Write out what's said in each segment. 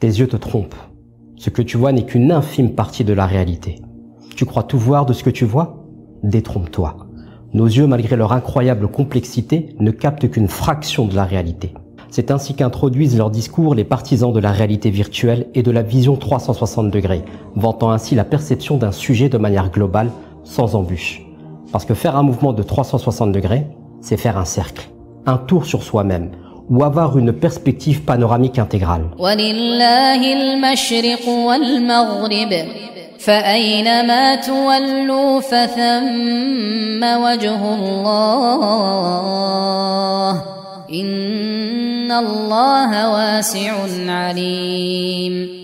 Tes yeux te trompent. Ce que tu vois n'est qu'une infime partie de la réalité. Tu crois tout voir de ce que tu vois? Détrompe-toi. Nos yeux, malgré leur incroyable complexité, ne captent qu'une fraction de la réalité. C'est ainsi qu'introduisent leur discours les partisans de la réalité virtuelle et de la vision 360 degrés, vantant ainsi la perception d'un sujet de manière globale, sans embûche. Parce que faire un mouvement de 360 degrés, c'est faire un cercle, un tour sur soi-même, ou avoir une perspective panoramique intégrale.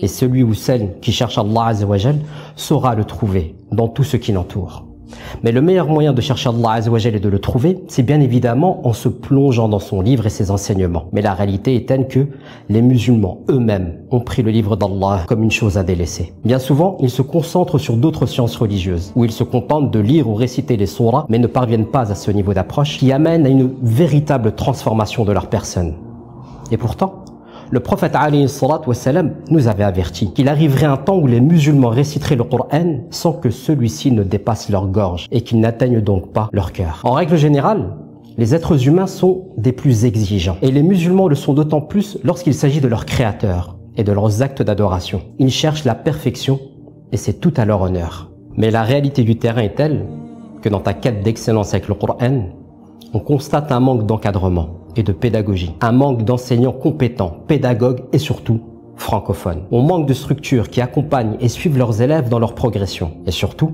Et celui ou celle qui cherche Allah Azza wa Jal saura le trouver dans tout ce qui l'entoure. Mais le meilleur moyen de chercher Allah Azza wa Jal et de le trouver, c'est bien évidemment en se plongeant dans son livre et ses enseignements. Mais la réalité est telle que les musulmans eux-mêmes ont pris le livre d'Allah comme une chose à délaisser. Bien souvent, ils se concentrent sur d'autres sciences religieuses, où ils se contentent de lire ou réciter les surahs, mais ne parviennent pas à ce niveau d'approche qui amène à une véritable transformation de leur personne. Et pourtant, le prophète alayhi salatu wassalam nous avait averti qu'il arriverait un temps où les musulmans réciteraient le Coran sans que celui-ci ne dépasse leur gorge et qu'il n'atteigne donc pas leur cœur. En règle générale, les êtres humains sont des plus exigeants et les musulmans le sont d'autant plus lorsqu'il s'agit de leur créateur et de leurs actes d'adoration. Ils cherchent la perfection et c'est tout à leur honneur. Mais la réalité du terrain est telle que dans ta quête d'excellence avec le Coran, on constate un manque d'encadrement et de pédagogie, un manque d'enseignants compétents, pédagogues et surtout francophones. On manque de structures qui accompagnent et suivent leurs élèves dans leur progression et surtout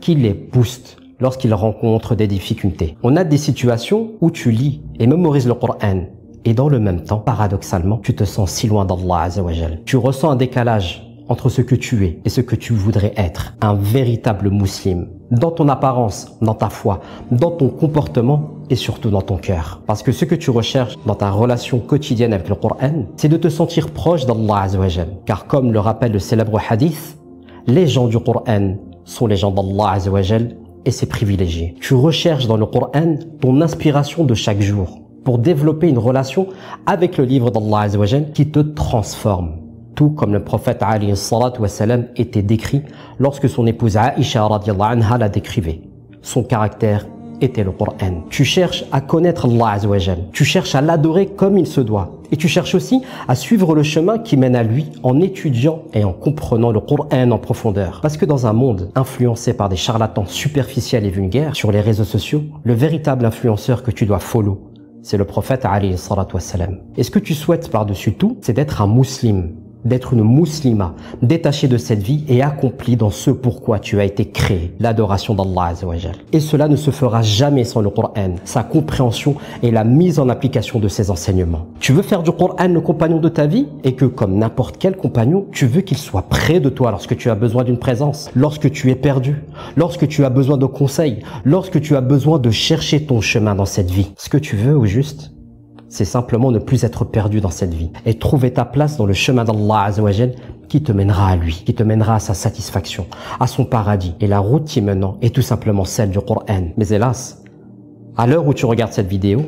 qui les boostent lorsqu'ils rencontrent des difficultés. On a des situations où tu lis et mémorises le Coran et dans le même temps, paradoxalement, tu te sens si loin d'Allah Azza wa Jal. Tu ressens un décalage entre ce que tu es et ce que tu voudrais être, un véritable musulman, dans ton apparence, dans ta foi, dans ton comportement et surtout dans ton cœur. Parce que ce que tu recherches dans ta relation quotidienne avec le Coran, c'est de te sentir proche d'Allah Azza wa Jal. Car comme le rappelle le célèbre hadith, les gens du Coran sont les gens d'Allah Azza wa Jal et ses privilégiés. Tu recherches dans le Coran ton inspiration de chaque jour pour développer une relation avec le livre d'Allah Azza wa Jal qui te transforme. Tout comme le prophète alayhi salatu wassalam était décrit lorsque son épouse Aïcha radiallahu anha la décrivait. Son caractère était le Coran. Tu cherches à connaître Allah Azza wa Jal. Tu cherches à l'adorer comme il se doit. Et tu cherches aussi à suivre le chemin qui mène à lui en étudiant et en comprenant le Coran en profondeur. Parce que dans un monde influencé par des charlatans superficiels et vulgaires sur les réseaux sociaux, le véritable influenceur que tu dois follow, c'est le prophète alayhi salatu wassalam. Et ce que tu souhaites par-dessus tout, c'est d'être un musulman, d'être une muslima, détaché de cette vie et accompli dans ce pourquoi tu as été créé, l'adoration d'Allah Azza wa Jal. Et cela ne se fera jamais sans le Coran, sa compréhension et la mise en application de ses enseignements. Tu veux faire du Coran le compagnon de ta vie et que, comme n'importe quel compagnon, tu veux qu'il soit près de toi lorsque tu as besoin d'une présence, lorsque tu es perdu, lorsque tu as besoin de conseils, lorsque tu as besoin de chercher ton chemin dans cette vie. Ce que tu veux au juste, c'est simplement ne plus être perdu dans cette vie et trouver ta place dans le chemin d'Allah Azza wa Jal qui te mènera à lui, qui te mènera à sa satisfaction, à son paradis. Et la route qui mène est tout simplement celle du Coran. Mais hélas, à l'heure où tu regardes cette vidéo,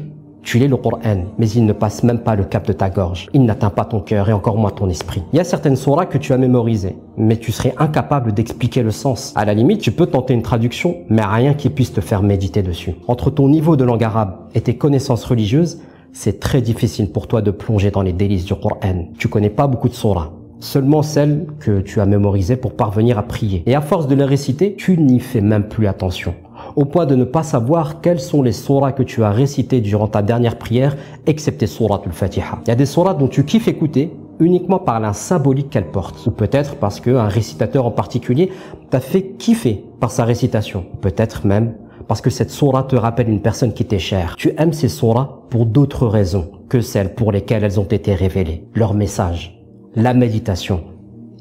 tu lis le Coran, mais il ne passe même pas le cap de ta gorge. Il n'atteint pas ton cœur et encore moins ton esprit. Il y a certaines surahs que tu as mémorisées, mais tu serais incapable d'expliquer le sens. À la limite, tu peux tenter une traduction, mais rien qui puisse te faire méditer dessus. Entre ton niveau de langue arabe et tes connaissances religieuses, c'est très difficile pour toi de plonger dans les délices du Coran. Tu connais pas beaucoup de surahs, seulement celles que tu as mémorisées pour parvenir à prier. Et à force de les réciter, tu n'y fais même plus attention, au point de ne pas savoir quelles sont les surahs que tu as récitées durant ta dernière prière, excepté surat al-Fatiha. Il y a des surahs dont tu kiffes écouter uniquement par la symbolique qu'elle porte, ou peut-être parce qu'un récitateur en particulier t'a fait kiffer par sa récitation, peut-être même parce que cette sourate te rappelle une personne qui t'est chère. Tu aimes ces sourates pour d'autres raisons que celles pour lesquelles elles ont été révélées. Leur message, la méditation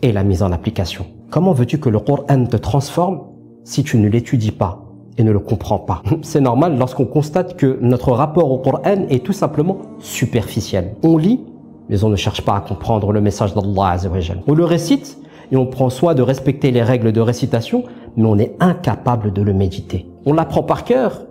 et la mise en application. Comment veux-tu que le Coran te transforme si tu ne l'étudies pas et ne le comprends pas? C'est normal lorsqu'on constate que notre rapport au Coran est tout simplement superficiel. On lit, mais on ne cherche pas à comprendre le message d'Allah Azza wa Jal. On le récite et on prend soin de respecter les règles de récitation, mais on est incapable de le méditer. On l'apprend par cœur,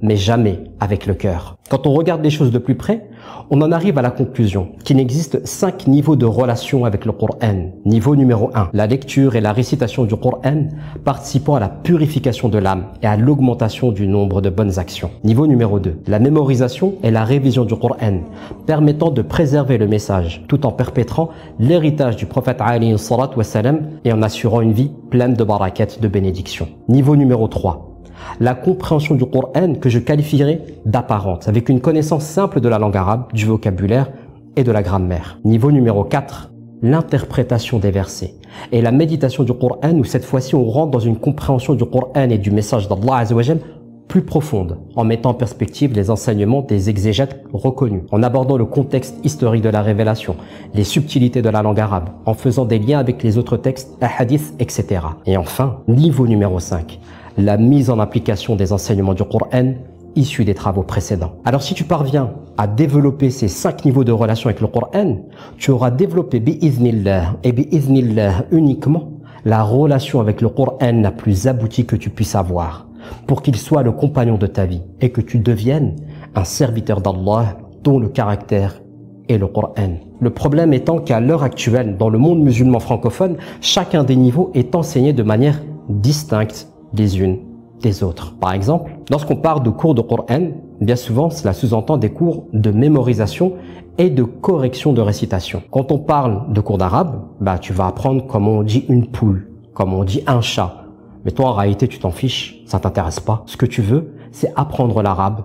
mais jamais avec le cœur. Quand on regarde les choses de plus près, on en arrive à la conclusion qu'il existe 5 niveaux de relation avec le Coran. Niveau numéro 1, la lecture et la récitation du Coran participant à la purification de l'âme et à l'augmentation du nombre de bonnes actions. Niveau numéro 2, la mémorisation et la révision du Coran permettant de préserver le message tout en perpétrant l'héritage du prophète alayhi salatu wassalam et en assurant une vie pleine de barakat, de bénédictions. Niveau numéro 3, la compréhension du Coran que je qualifierais d'apparente, avec une connaissance simple de la langue arabe, du vocabulaire et de la grammaire. Niveau numéro 4, l'interprétation des versets et la méditation du Coran où cette fois-ci on rentre dans une compréhension du Coran et du message d'Allah Azza wa Jal plus profonde, en mettant en perspective les enseignements des exégètes reconnus, en abordant le contexte historique de la révélation, les subtilités de la langue arabe, en faisant des liens avec les autres textes, hadiths, etc. Et enfin, niveau numéro 5, la mise en application des enseignements du Coran issus des travaux précédents. Alors si tu parviens à développer ces 5 niveaux de relation avec le Coran, tu auras développé bi'iznillah et bi'iznillah uniquement la relation avec le Coran la plus aboutie que tu puisses avoir, pour qu'il soit le compagnon de ta vie et que tu deviennes un serviteur d'Allah dont le caractère est le Coran. Le problème étant qu'à l'heure actuelle, dans le monde musulman francophone, chacun des niveaux est enseigné de manière distincte les unes des autres. Par exemple, lorsqu'on parle de cours de Coran, bien souvent cela sous-entend des cours de mémorisation et de correction de récitation. Quand on parle de cours d'arabe, tu vas apprendre comment on dit une poule, comment on dit un chat. Mais toi en réalité tu t'en fiches, ça t'intéresse pas. Ce que tu veux, c'est apprendre l'arabe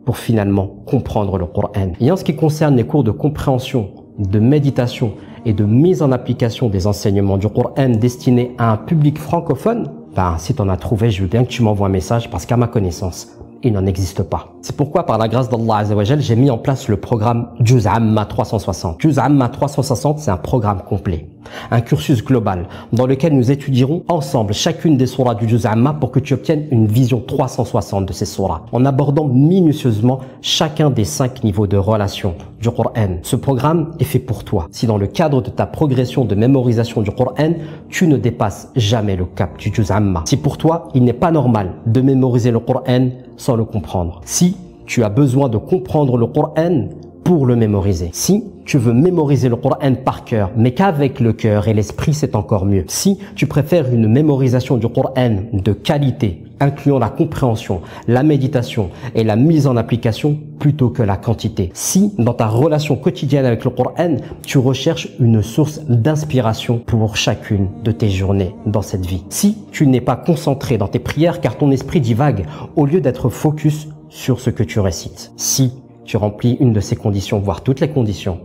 pour finalement comprendre le Coran. Et en ce qui concerne les cours de compréhension, de méditation et de mise en application des enseignements du Coran destinés à un public francophone, si tu en as trouvé, je veux bien que tu m'envoies un message parce qu'à ma connaissance, il n'en existe pas. C'est pourquoi, par la grâce d'Allah Azza wa Jal, j'ai mis en place le programme Juz Amma 360. Juz Amma 360, c'est un programme complet, un cursus global dans lequel nous étudierons ensemble chacune des sourates du Juz Amma pour que tu obtiennes une vision 360 de ces sourates, en abordant minutieusement chacun des 5 niveaux de relation du Coran. Ce programme est fait pour toi. Si dans le cadre de ta progression de mémorisation du Coran, tu ne dépasses jamais le cap du Juz Amma. Si pour toi, il n'est pas normal de mémoriser le Coran sans le comprendre. Si tu as besoin de comprendre le Coran pour le mémoriser. Si tu veux mémoriser le Coran par cœur, mais qu'avec le cœur et l'esprit, c'est encore mieux. Si tu préfères une mémorisation du Coran de qualité, incluant la compréhension, la méditation et la mise en application plutôt que la quantité. Si, dans ta relation quotidienne avec le Coran, tu recherches une source d'inspiration pour chacune de tes journées dans cette vie. Si tu n'es pas concentré dans tes prières car ton esprit divague au lieu d'être focus sur ce que tu récites. Si tu remplis une de ces conditions, voire toutes les conditions,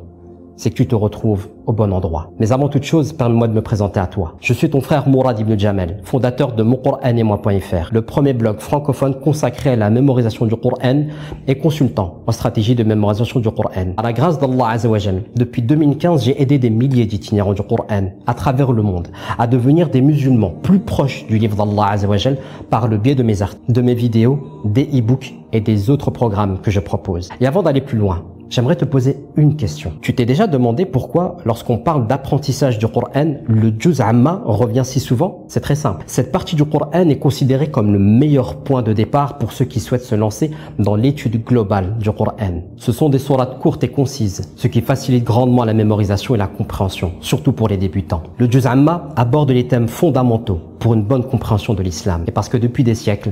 c'est que tu te retrouves au bon endroit. Mais avant toute chose, permets-moi de me présenter à toi. Je suis ton frère Mourad Ibn Jamel, fondateur de moncouranemoi.fr, le premier blog francophone consacré à la mémorisation du Coran et consultant en stratégie de mémorisation du Coran. À la grâce d'Allah Azza wa Jal, depuis 2015, j'ai aidé des milliers d'itinérants du Coran à travers le monde à devenir des musulmans plus proches du livre d'Allah Azza wa Jal par le biais de mes articles, de mes vidéos, des e-books et des autres programmes que je propose. Et avant d'aller plus loin, j'aimerais te poser une question. Tu t'es déjà demandé pourquoi, lorsqu'on parle d'apprentissage du Coran, le Juz Amma revient si souvent? C'est très simple. Cette partie du Coran est considérée comme le meilleur point de départ pour ceux qui souhaitent se lancer dans l'étude globale du Coran. Ce sont des sourates courtes et concises, ce qui facilite grandement la mémorisation et la compréhension, surtout pour les débutants. Le Juz Amma aborde les thèmes fondamentaux pour une bonne compréhension de l'islam. Et parce que depuis des siècles,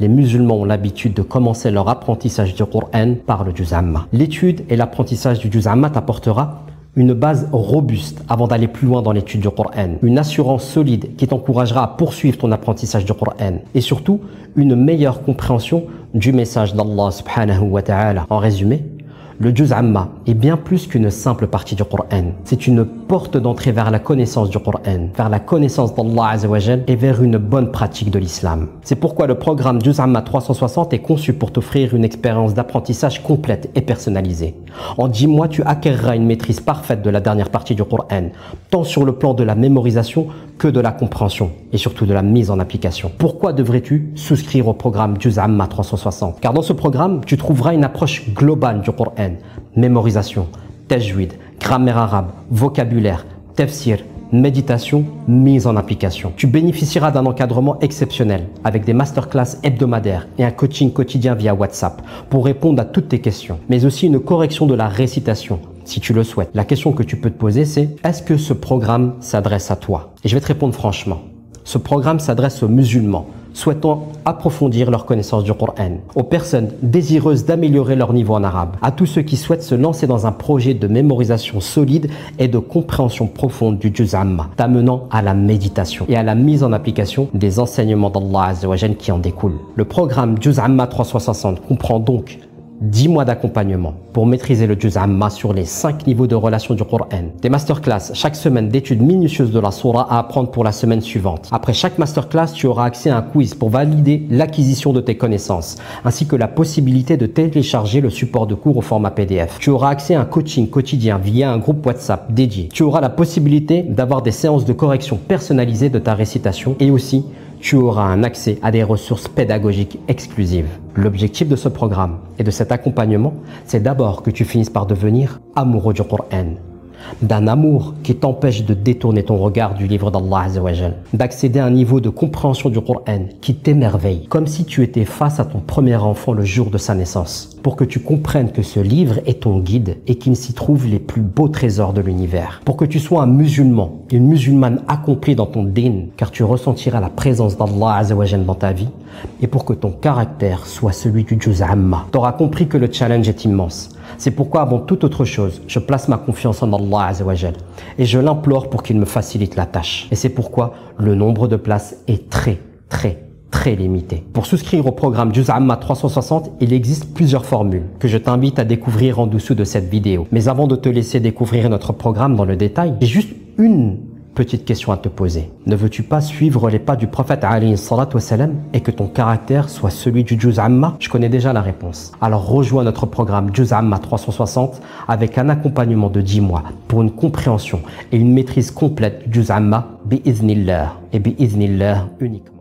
les musulmans ont l'habitude de commencer leur apprentissage du Coran par le Juz Amma. L'étude et l'apprentissage du Juz Amma t'apportera une base robuste avant d'aller plus loin dans l'étude du Coran, une assurance solide qui t'encouragera à poursuivre ton apprentissage du Coran et surtout une meilleure compréhension du message d'Allah subhanahu wa ta'ala. En résumé, le Juz Amma est bien plus qu'une simple partie du Coran. C'est une porte d'entrée vers la connaissance du Coran, vers la connaissance d'Allah Azza wa Jal et vers une bonne pratique de l'islam. C'est pourquoi le programme Juz Amma 360 est conçu pour t'offrir une expérience d'apprentissage complète et personnalisée. En 10 mois, tu acquerras une maîtrise parfaite de la dernière partie du Coran, tant sur le plan de la mémorisation que de la compréhension et surtout de la mise en application. Pourquoi devrais-tu souscrire au programme Juz Amma 360? Car dans ce programme, tu trouveras une approche globale du Coran, mémorisation, tajwid, grammaire arabe, vocabulaire, tafsir, méditation, mise en application. Tu bénéficieras d'un encadrement exceptionnel avec des masterclass hebdomadaires et un coaching quotidien via WhatsApp pour répondre à toutes tes questions, mais aussi une correction de la récitation si tu le souhaites. La question que tu peux te poser, c'est est-ce que ce programme s'adresse à toi? Et je vais te répondre franchement. Ce programme s'adresse aux musulmans souhaitant approfondir leur connaissance du Coran, aux personnes désireuses d'améliorer leur niveau en arabe, à tous ceux qui souhaitent se lancer dans un projet de mémorisation solide et de compréhension profonde du Juz Amma, t'amenant à la méditation et à la mise en application des enseignements d'Allah Azza wa Jal qui en découlent. Le programme Juz Amma 360 comprend donc 10 mois d'accompagnement pour maîtriser le Juz Amma sur les 5 niveaux de relation du Coran. Des masterclass chaque semaine d'études minutieuses de la Sourate à apprendre pour la semaine suivante. Après chaque masterclass, tu auras accès à un quiz pour valider l'acquisition de tes connaissances, ainsi que la possibilité de télécharger le support de cours au format PDF. Tu auras accès à un coaching quotidien via un groupe WhatsApp dédié. Tu auras la possibilité d'avoir des séances de correction personnalisées de ta récitation et aussi tu auras un accès à des ressources pédagogiques exclusives. L'objectif de ce programme et de cet accompagnement, c'est d'abord que tu finisses par devenir amoureux du Coran, d'un amour qui t'empêche de détourner ton regard du livre d'Allah Azza wa Jal, d'accéder à un niveau de compréhension du Coran qui t'émerveille, comme si tu étais face à ton premier enfant le jour de sa naissance, pour que tu comprennes que ce livre est ton guide et qu'il s'y trouve les plus beaux trésors de l'univers, pour que tu sois un musulman, une musulmane accomplie dans ton din, car tu ressentiras la présence d'Allah Azza wa Jal dans ta vie, et pour que ton caractère soit celui du Juz Amma. Tu auras compris que le challenge est immense. C'est pourquoi, avant toute autre chose, je place ma confiance en Allah Azza wa Jal et je l'implore pour qu'il me facilite la tâche. Et c'est pourquoi le nombre de places est très limité. Pour souscrire au programme Juz Amma 360, il existe plusieurs formules que je t'invite à découvrir en dessous de cette vidéo. Mais avant de te laisser découvrir notre programme dans le détail, j'ai juste une petite question à te poser. Ne veux-tu pas suivre les pas du prophète alayhi salatu wa salam et que ton caractère soit celui du Juz Amma? Je connais déjà la réponse. Alors rejoins notre programme Juz Amma 360 avec un accompagnement de 10 mois pour une compréhension et une maîtrise complète du Juz Amma bi-iznillah et bi-iznillah uniquement.